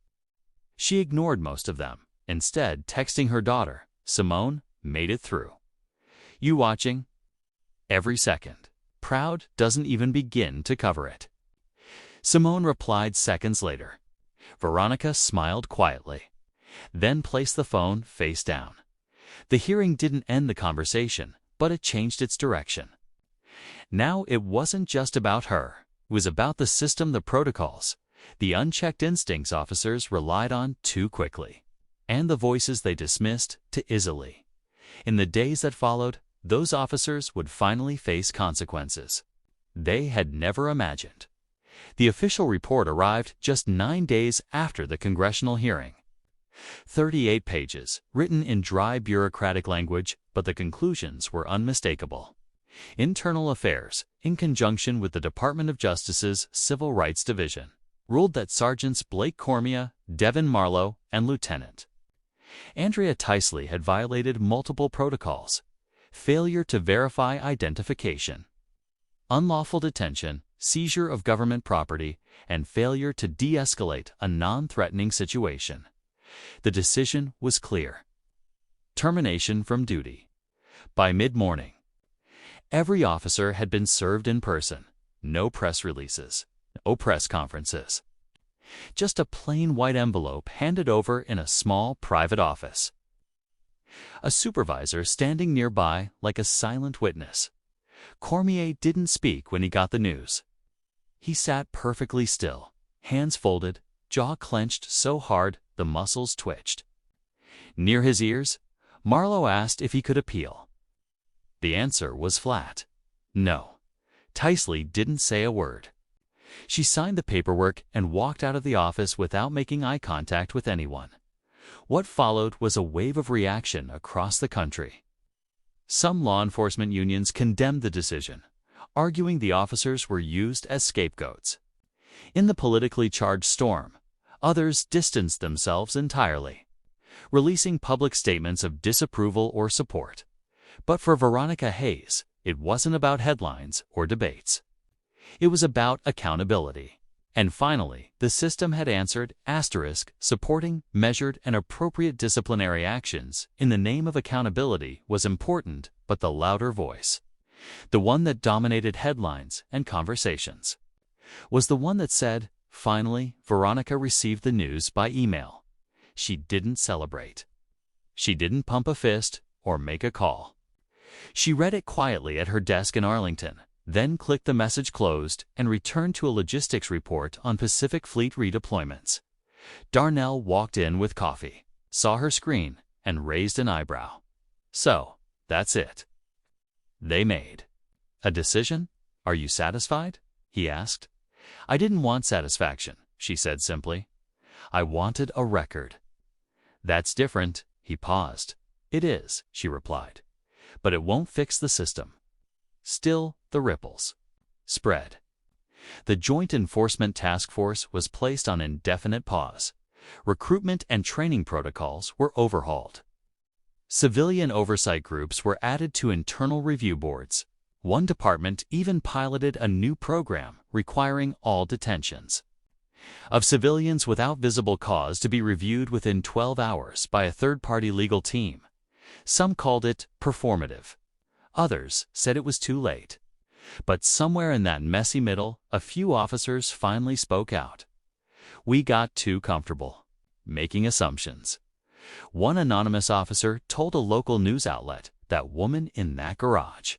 Speaker 1: She ignored most of them, instead texting her daughter, Simone, "Made it through. You watching?" Every second. Proud doesn't even begin to cover it. Simone replied seconds later. Veronica smiled quietly, then placed the phone face down. The hearing didn't end the conversation, but it changed its direction. Now it wasn't just about her. It was about the system, the protocols, the unchecked instincts officers relied on too quickly, and the voices they dismissed too easily. In the days that followed, those officers would finally face consequences they had never imagined. The official report arrived just 9 days after the congressional hearing. 38 pages, written in dry bureaucratic language, but the conclusions were unmistakable. Internal Affairs, in conjunction with the Department of Justice's Civil Rights Division, ruled that Sergeants Blake Cormia, Devin Marlowe, and Lieutenant Andrea Tisley had violated multiple protocols: failure to verify identification, unlawful detention, seizure of government property, and failure to de-escalate a non-threatening situation. The decision was clear: termination from duty. By mid-morning, every officer had been served in person. no press releases, no press conferences. Just a plain white envelope handed over in a small private office. A supervisor standing nearby like a silent witness. Cormier didn't speak when he got the news. He sat perfectly still, hands folded, jaw clenched so hard the muscles twitched. Near his ears, Marlowe asked if he could appeal. The answer was flat. No. Tysley didn't say a word. She signed the paperwork and walked out of the office without making eye contact with anyone. What followed was a wave of reaction across the country. Some law enforcement unions condemned the decision, arguing the officers were used as scapegoats. In the politically charged storm, others distanced themselves entirely, releasing public statements of disapproval or support. But for Veronica Hayes, it wasn't about headlines or debates. It was about accountability. And finally, the system had answered, supporting, measured, and appropriate disciplinary actions in the name of accountability was important, but the louder voice, the one that dominated headlines and conversations, was the one that said, finally, Veronica received the news by email. She didn't celebrate. She didn't pump a fist or make a call. She read it quietly at her desk in Arlington, then clicked the message closed and returned to a logistics report on Pacific Fleet redeployments. Darnell walked in with coffee, saw her screen, and raised an eyebrow. So, that's it. They made a decision? Are you satisfied? He asked. I didn't want satisfaction, she said simply. I wanted a record. That's different, he paused. It is, she replied. But it won't fix the system. Still, the ripples spread. The Joint Enforcement Task Force was placed on indefinite pause. Recruitment and training protocols were overhauled. Civilian oversight groups were added to internal review boards. One department even piloted a new program requiring all detentions of civilians without visible cause to be reviewed within 12 hours by a third-party legal team. Some called it performative. Others said it was too late. But somewhere in that messy middle, a few officers finally spoke out. We got too comfortable making assumptions. One anonymous officer told a local news outlet that woman in that garage.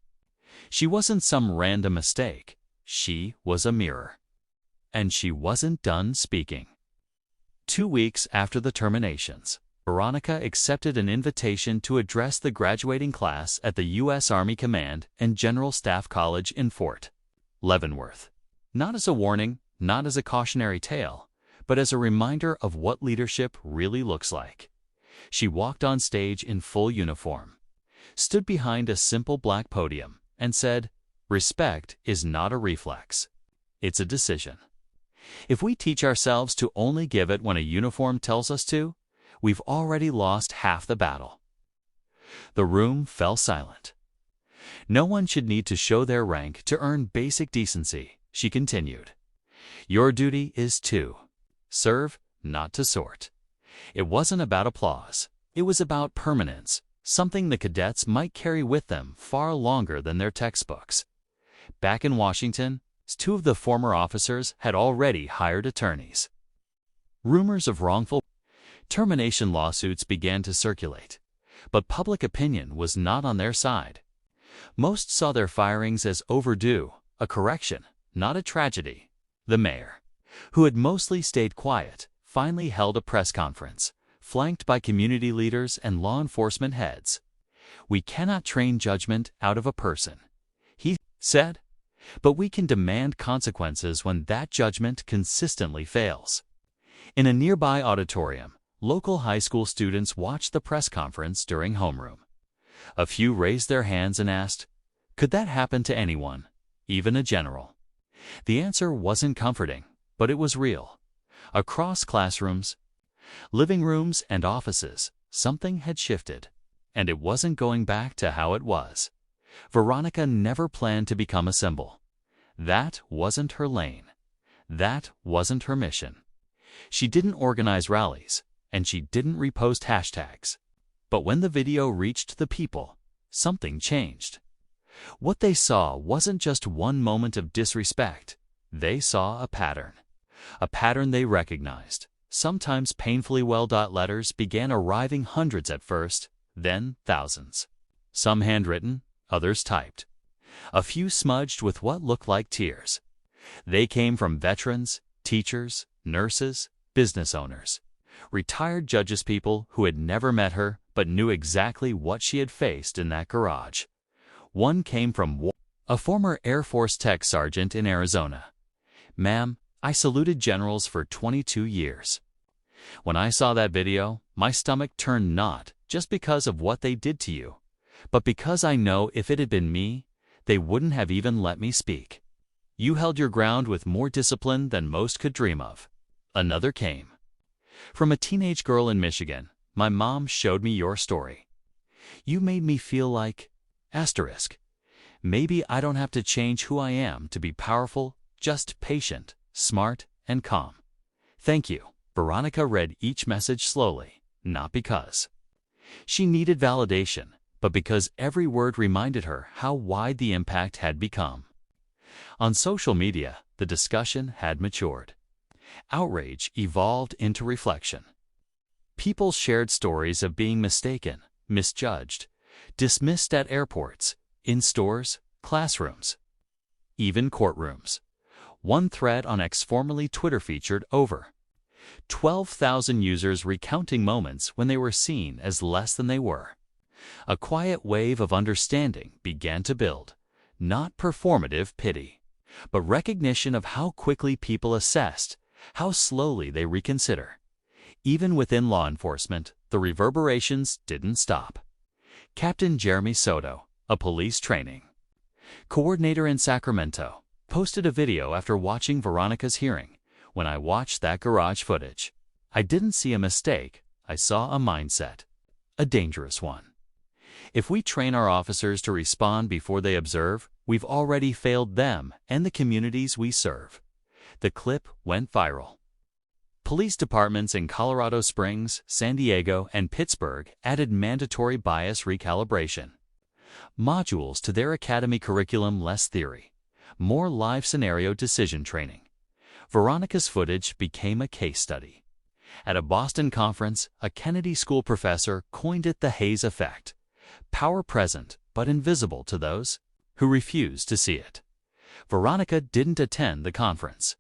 Speaker 1: She wasn't some random mistake. She was a mirror. And she wasn't done speaking. 2 weeks after the terminations, Veronica accepted an invitation to address the graduating class at the U.S. Army Command and General Staff College in Fort Leavenworth. Not as a warning, not as a cautionary tale, but as a reminder of what leadership really looks like. She walked on stage in full uniform, stood behind a simple black podium, and said, "Respect is not a reflex. It's a decision. If we teach ourselves to only give it when a uniform tells us to, we've already lost half the battle." The room fell silent. No one should need to show their rank to earn basic decency, she continued. Your duty is to serve, not to sort. It wasn't about applause. It was about permanence, something the cadets might carry with them far longer than their textbooks. Back in Washington, 2 of the former officers had already hired attorneys. Rumors of wrongful termination lawsuits began to circulate, but public opinion was not on their side. Most saw their firings as overdue, a correction, not a tragedy. The mayor, who had mostly stayed quiet, finally held a press conference, flanked by community leaders and law enforcement heads. We cannot train judgment out of a person, he said, but we can demand consequences when that judgment consistently fails. In a nearby auditorium, local high school students watched the press conference during homeroom. A few raised their hands and asked, could that happen to anyone, even a general? The answer wasn't comforting, but it was real. Across classrooms, living rooms, and offices, something had shifted, and it wasn't going back to how it was. Veronica never planned to become a symbol. That wasn't her lane. That wasn't her mission. She didn't organize rallies, and she didn't repost hashtags. But when the video reached the people, something changed. What they saw wasn't just one moment of disrespect. They saw a pattern they recognized. Sometimes painfully well-dot letters began arriving hundreds at first, then thousands. Some handwritten, others typed. A few smudged with what looked like tears. They came from veterans, teachers, nurses, business owners, retired judges, people who had never met her but knew exactly what she had faced in that garage. One came from a former Air Force tech sergeant in Arizona. "Ma'am, I saluted generals for 22 years. When I saw that video, my stomach turned not just because of what they did to you, but because I know if it had been me, they wouldn't have even let me speak. You held your ground with more discipline than most could dream of." Another came from a teenage girl in Michigan. "My mom showed me your story. You made me feel like, maybe I don't have to change who I am to be powerful, just patient, smart, and calm. Thank you." Veronica read each message slowly, not because she needed validation, but because every word reminded her how wide the impact had become. On social media, the discussion had matured. Outrage evolved into reflection. People shared stories of being mistaken, misjudged, dismissed at airports, in stores, classrooms, even courtrooms. One thread on X, formerly Twitter, featured over 12,000 users recounting moments when they were seen as less than they were. A quiet wave of understanding began to build, not performative pity, but recognition of how quickly people assessed, how slowly they reconsider. Even within law enforcement, the reverberations didn't stop. Captain Jeremy Soto, a police training coordinator in Sacramento, posted a video after watching Veronica's hearing. "When I watched that garage footage, I didn't see a mistake, I saw a mindset, a dangerous one. If we train our officers to respond before they observe, we've already failed them and the communities we serve." The clip went viral. Police departments in Colorado Springs, San Diego, and Pittsburgh added mandatory bias recalibration modules to their academy curriculum. Less theory, more live scenario decision training. Veronica's footage became a case study. At a Boston conference, a Kennedy School professor coined it the Hayes effect. Power present but invisible to those who refuse to see it. Veronica didn't attend the conference.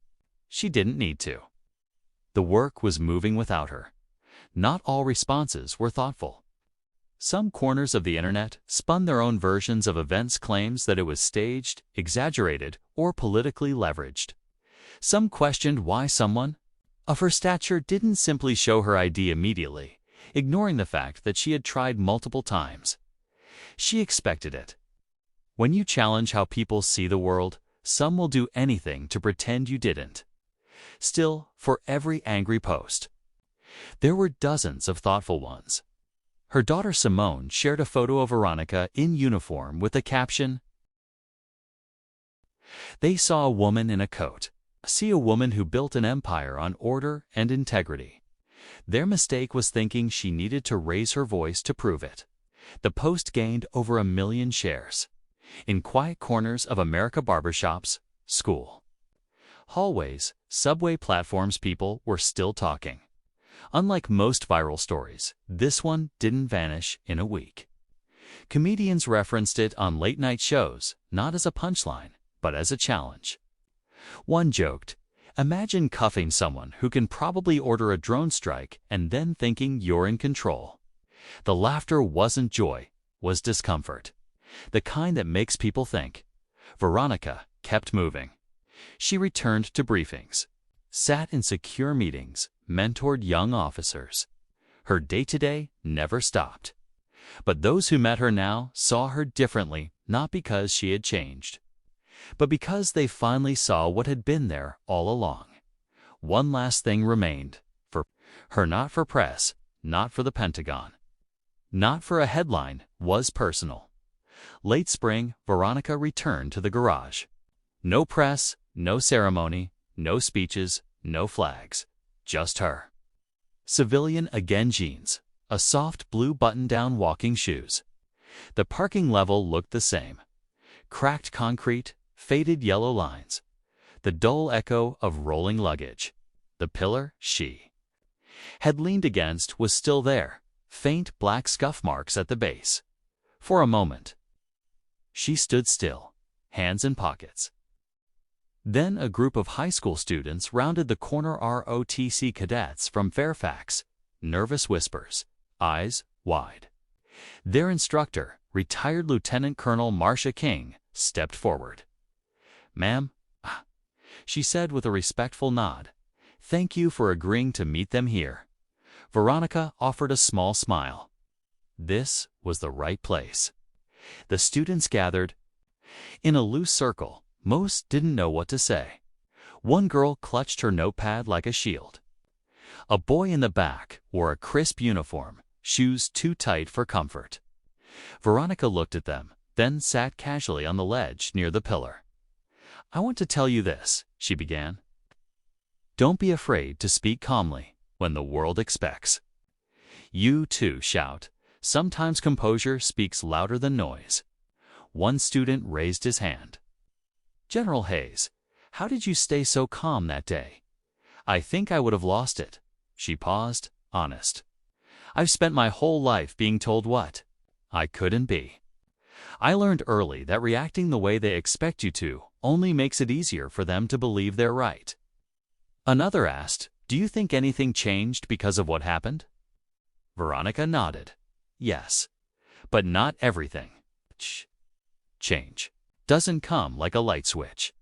Speaker 1: She didn't need to. The work was moving without her. Not all responses were thoughtful. Some corners of the internet spun their own versions of events, claims that it was staged, exaggerated, or politically leveraged. Some questioned why someone of her stature didn't simply show her ID immediately, ignoring the fact that she had tried multiple times. She expected it. When you challenge how people see the world, some will do anything to pretend you didn't. Still, for every angry post, there were dozens of thoughtful ones. Her daughter Simone shared a photo of Veronica in uniform with the caption, "They saw a woman in a coat. See a woman who built an empire on order and integrity. Their mistake was thinking she needed to raise her voice to prove it." The post gained over 1 million shares. In quiet corners of America, barbershops, school hallways, subway platforms, people were still talking. Unlike most viral stories, this one didn't vanish in a week. Comedians referenced it on late-night shows, not as a punchline, but as a challenge. One joked, "Imagine cuffing someone who can probably order a drone strike and then thinking you're in control." The laughter wasn't joy, was discomfort. The kind that makes people think. Veronica kept moving. She returned to briefings, sat in secure meetings, mentored young officers. Her day-to-day never stopped. But those who met her now saw her differently, not because she had changed, but because they finally saw what had been there all along. One last thing remained for her, not for press, not for the Pentagon, not for a headline, was personal. Late spring, Veronica returned to the garage. No press, no ceremony, no speeches, no flags, just her. Civilian again, jeans, a soft blue button-down, walking shoes. The parking level looked the same. Cracked concrete, faded yellow lines, the dull echo of rolling luggage. The pillar she had leaned against was still there, faint black scuff marks at the base. For a moment, she stood still, hands in pockets. Then a group of high school students rounded the corner. ROTC cadets from Fairfax, nervous whispers, eyes wide. Their instructor, retired Lieutenant Colonel Marcia King, stepped forward. "Ma'am," she said with a respectful nod, "thank you for agreeing to meet them here." Veronica offered a small smile. This was the right place. The students gathered in a loose circle. Most didn't know what to say. One girl clutched her notepad like a shield. A boy in the back wore a crisp uniform, shoes too tight for comfort. Veronica looked at them, then sat casually on the ledge near the pillar. "I want to tell you this," she began. "Don't be afraid to speak calmly when the world expects you to shout. Sometimes composure speaks louder than noise." One student raised his hand. "General Hayes, how did you stay so calm that day?" "I think I would have lost it." She paused, honest. "I've spent my whole life being told what I couldn't be. I learned early that reacting the way they expect you to only makes it easier for them to believe they're right." Another asked, "Do you think anything changed because of what happened?" Veronica nodded. "Yes, but not everything. Change doesn't come like a light switch.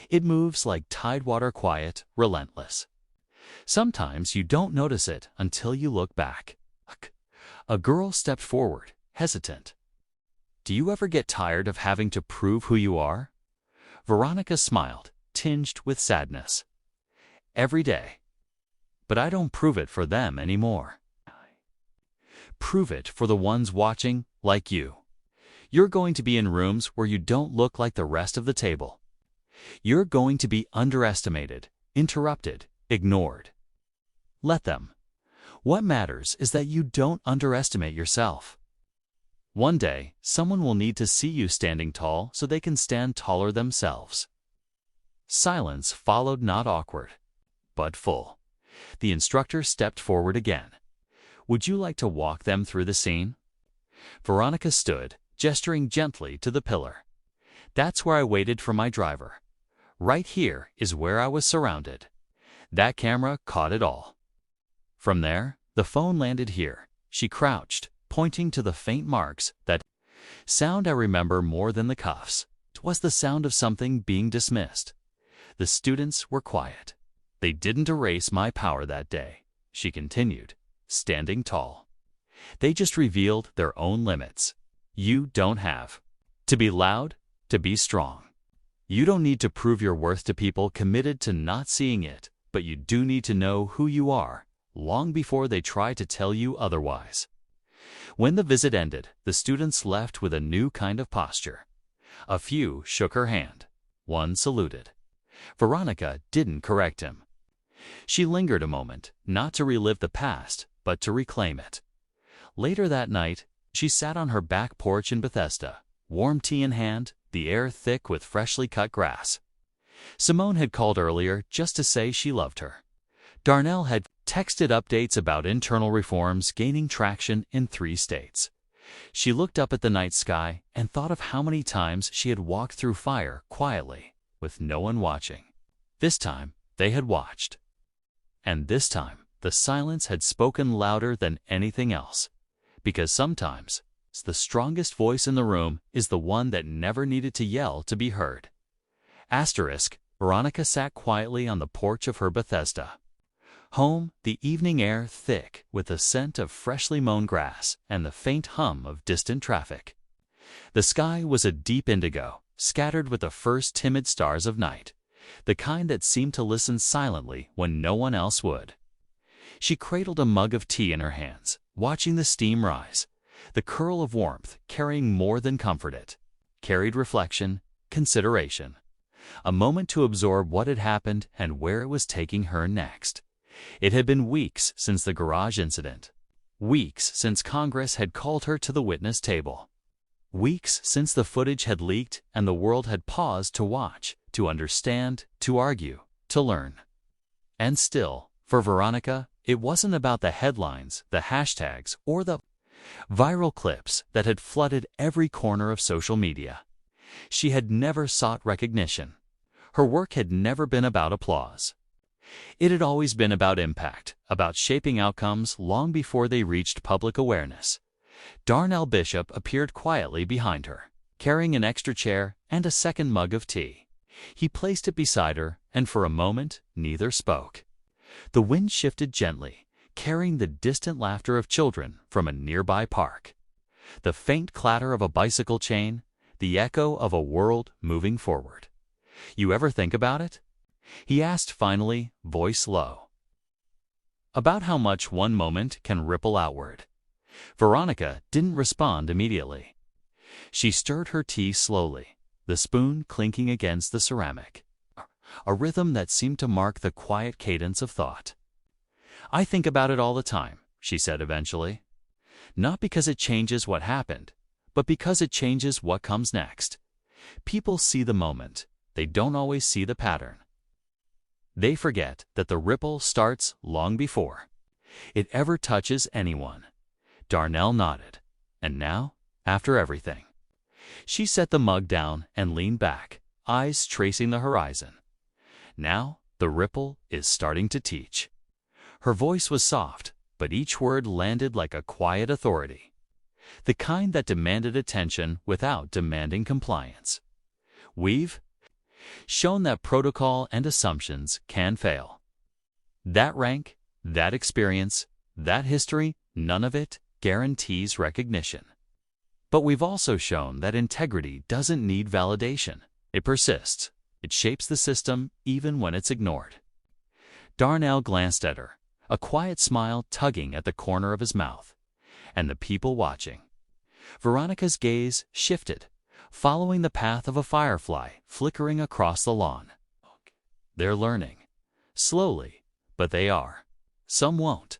Speaker 1: It moves like tidewater, quiet, relentless. Sometimes you don't notice it until you look back." A girl stepped forward, hesitant. "Do you ever get tired of having to prove who you are?" Veronica smiled, tinged with sadness. "Every day. But I don't prove it for them anymore. Prove it for the ones watching, like you. You're going to be in rooms where you don't look like the rest of the table. You're going to be underestimated, interrupted, ignored. Let them. What matters is that you don't underestimate yourself. One day, someone will need to see you standing tall so they can stand taller themselves." Silence followed, not awkward, but full. The instructor stepped forward again. "Would you like to walk them through the scene?" Veronica stood, gesturing gently to the pillar. "That's where I waited for my driver. Right here is where I was surrounded. That camera caught it all. From there, the phone landed here." She crouched, pointing to the faint marks. "That sound I remember more than the cuffs. It was the sound of something being dismissed." The students were quiet. "They didn't erase my power that day," she continued, standing tall. "They just revealed their own limits. You don't have to be loud, to be strong. You don't need to prove your worth to people committed to not seeing it, but you do need to know who you are long before they try to tell you otherwise." When the visit ended, the students left with a new kind of posture. A few shook her hand. One saluted. Veronica didn't correct him. She lingered a moment, not to relive the past, but to reclaim it. Later that night, she sat on her back porch in Bethesda, warm tea in hand, the air thick with freshly cut grass. Simone had called earlier just to say she loved her. Darnell had texted updates about internal reforms gaining traction in 3 states. She looked up at the night sky and thought of how many times she had walked through fire quietly, with no one watching. This time, they had watched. And this time, the silence had spoken louder than anything else. Because sometimes, the strongest voice in the room is the one that never needed to yell to be heard. Veronica sat quietly on the porch of her Bethesda home, the evening air thick with the scent of freshly mown grass and the faint hum of distant traffic. The sky was a deep indigo, scattered with the first timid stars of night, the kind that seemed to listen silently when no one else would. She cradled a mug of tea in her hands, watching the steam rise. The curl of warmth, carrying more than comfort, it carried reflection, consideration. A moment to absorb what had happened and where it was taking her next. It had been weeks since the garage incident. Weeks since Congress had called her to the witness table. Weeks since the footage had leaked and the world had paused to watch, to understand, to argue, to learn. And still, for Veronica, it wasn't about the headlines, the hashtags, or the viral clips that had flooded every corner of social media. She had never sought recognition. Her work had never been about applause. It had always been about impact, about shaping outcomes long before they reached public awareness. Darnell Bishop appeared quietly behind her, carrying an extra chair and a second mug of tea. He placed it beside her, and for a moment neither spoke. The wind shifted gently, carrying the distant laughter of children from a nearby park. The faint clatter of a bicycle chain, the echo of a world moving forward. "You ever think about it?" he asked finally, voice low. "About how much one moment can ripple outward?" Veronica didn't respond immediately. She stirred her tea slowly, the spoon clinking against the ceramic, a rhythm that seemed to mark the quiet cadence of thought. "I think about it all the time," she said eventually. "Not because it changes what happened, but because it changes what comes next. People see the moment. They don't always see the pattern. They forget that the ripple starts long before it ever touches anyone." Darnell nodded. "And now, after everything?" She set the mug down and leaned back, eyes tracing the horizon. "Now, the ripple is starting to teach." Her voice was soft, but each word landed like a quiet authority, the kind that demanded attention without demanding compliance. "We've shown that protocol and assumptions can fail. That rank, that experience, that history, none of it guarantees recognition. But we've also shown that integrity doesn't need validation. It persists. It shapes the system even when it's ignored." Darnell glanced at her, a quiet smile tugging at the corner of his mouth. "And the people watching?" Veronica's gaze shifted, following the path of a firefly flickering across the lawn. "They're learning. Slowly, but they are. Some won't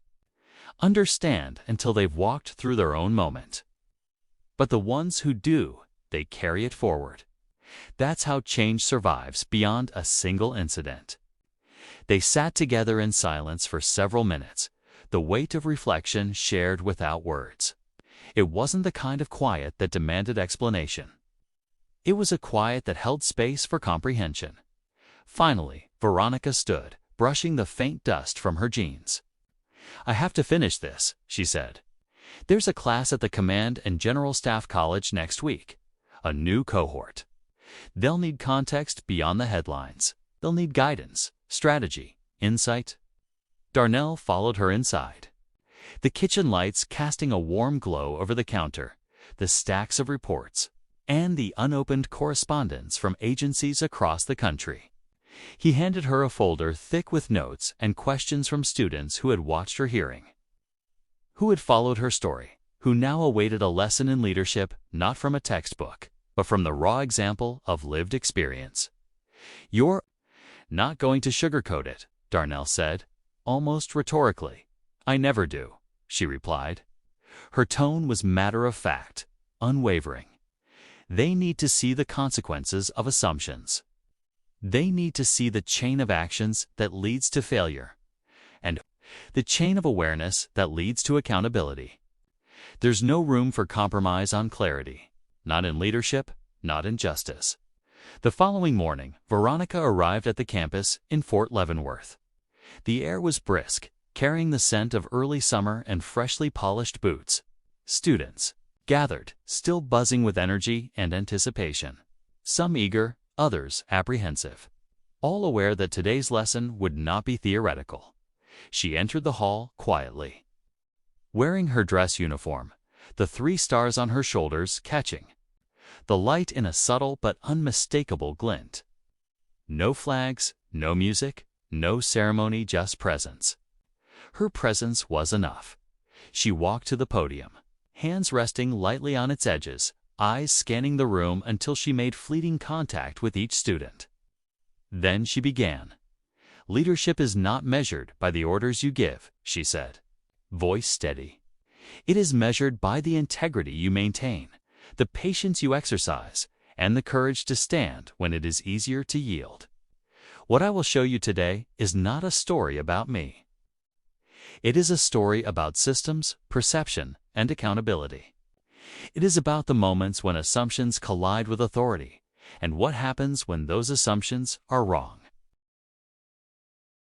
Speaker 1: understand until they've walked through their own moment. But the ones who do, they carry it forward. That's how change survives beyond a single incident." They sat together in silence for several minutes, the weight of reflection shared without words. It wasn't the kind of quiet that demanded explanation. It was a quiet that held space for comprehension. Finally, Veronica stood, brushing the faint dust from her jeans. "I have to finish this," she said. "There's a class at the Command and General Staff College next week. A new cohort. They'll need context beyond the headlines. They'll need guidance, strategy, insight." Darnell followed her inside, the kitchen lights casting a warm glow over the counter, the stacks of reports, and the unopened correspondence from agencies across the country. He handed her a folder thick with notes and questions from students who had watched her hearing, who had followed her story, who now awaited a lesson in leadership not from a textbook, but from the raw example of lived experience. "You're not going to sugarcoat it," Darnell said, almost rhetorically. "I never do," she replied. Her tone was matter-of-fact, unwavering. "They need to see the consequences of assumptions. They need to see the chain of actions that leads to failure, and the chain of awareness that leads to accountability. There's no room for compromise on clarity, not in leadership, not in justice." The following morning, Veronica arrived at the campus in Fort Leavenworth. The air was brisk, carrying the scent of early summer and freshly polished boots. Students gathered, still buzzing with energy and anticipation. Some eager, others apprehensive. All aware that today's lesson would not be theoretical. She entered the hall quietly, wearing her dress uniform, the 3 stars on her shoulders catching the light in a subtle but unmistakable glint. No flags, no music, no ceremony, just presence. Her presence was enough. She walked to the podium, hands resting lightly on its edges, eyes scanning the room until she made fleeting contact with each student. Then she began. "Leadership is not measured by the orders you give," she said, voice steady. "It is measured by the integrity you maintain, the patience you exercise, and the courage to stand when it is easier to yield. What I will show you today is not a story about me. It is a story about systems, perception, and accountability. It is about the moments when assumptions collide with authority, and what happens when those assumptions are wrong.